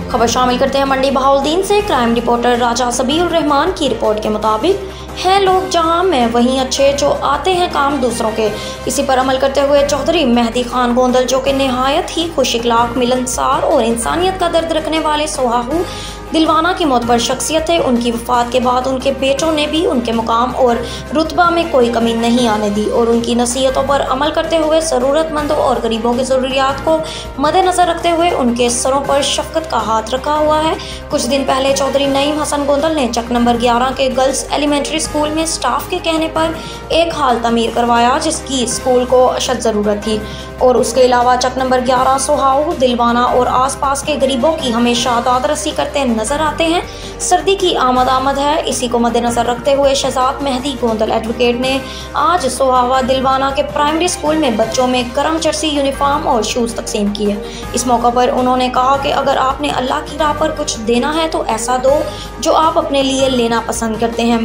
खबर शामिल करते हैं मंडी बहाउद्दीन से। क्राइम रिपोर्टर राजा सबीउर रहमान की रिपोर्ट के मुताबिक हैं लोग जहां में वहीं अच्छे जो आते हैं काम दूसरों के। इसी पर अमल करते हुए चौधरी मेहदी खान गोंदल, जो कि नहायत ही खुश इखलाक, मिलनसार और इंसानियत का दर्द रखने वाले सुहाऊ दिलवाना की मोतबर शख्सियत है, उनकी वफात के बाद उनके बेटों ने भी उनके मुकाम और रुतबा में कोई कमी नहीं आने दी और उनकी नसीहतों पर अमल करते हुए ज़रूरतमंदों और गरीबों की ज़रूरियात को मद्देनज़र रखते हुए उनके सरों पर शफ़क़त का हाथ रखा हुआ है। कुछ दिन पहले चौधरी नईम हसन गोंदल ने चक नंबर 11 के गर्ल्स एलिमेंट्री स्कूल में स्टाफ के कहने पर एक हाल तमीर करवाया, जिसकी स्कूल को अशद ज़रूरत थी। और उसके अलावा चक नंबर 11 सुहाऊ, दिलवाना और आसपास के गरीबों की हमेशा दाद रसी करते नजर आते हैं। सर्दी की आमद है, इसी को मद्देनजर रखते हुए शहजाद मेहदी गोंदल एडवोकेट ने आज सुहावा दिलवाना के प्राइमरी स्कूल में बच्चों में गर्म जर्सी, यूनिफॉर्म और शूज़ तकसीम किए। इस मौका पर उन्होंने कहा कि अगर आपने अल्लाह की राह पर कुछ देना है तो ऐसा दो जो आप अपने लिए लेना पसंद करते हैं।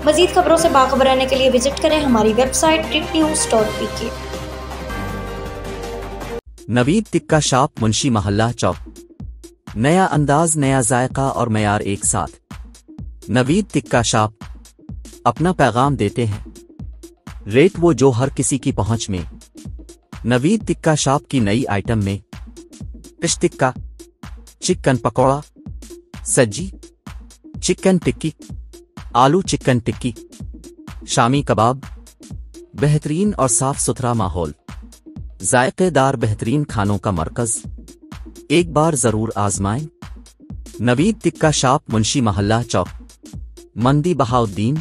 मज़ीद खबरों से बाखबर रहने के लिए विजिट करें हमारी website tritnews.pk। Naveed Tikka shop, Munshi Mohalla Chowk. नया अंदाज, नया जायका और मयार एक साथ। नवीद टिक्का शॉप अपना पैगाम देते हैं, रेट वो जो हर किसी की पहुंच में। नवीद टिक्का शॉप की नई आइटम में फिश टिक्का, चिकन पकौड़ा, सज्जी, चिकन टिक्की, आलू चिकन टिक्की, शामी कबाब, बेहतरीन और साफ सुथरा माहौल, जायकेदार बेहतरीन खानों का मरकज, एक बार जरूर आजमाएं। नवीद टिक्का शॉप, मुंशी महल्ला चौक, मंडी बहाउद्दीन।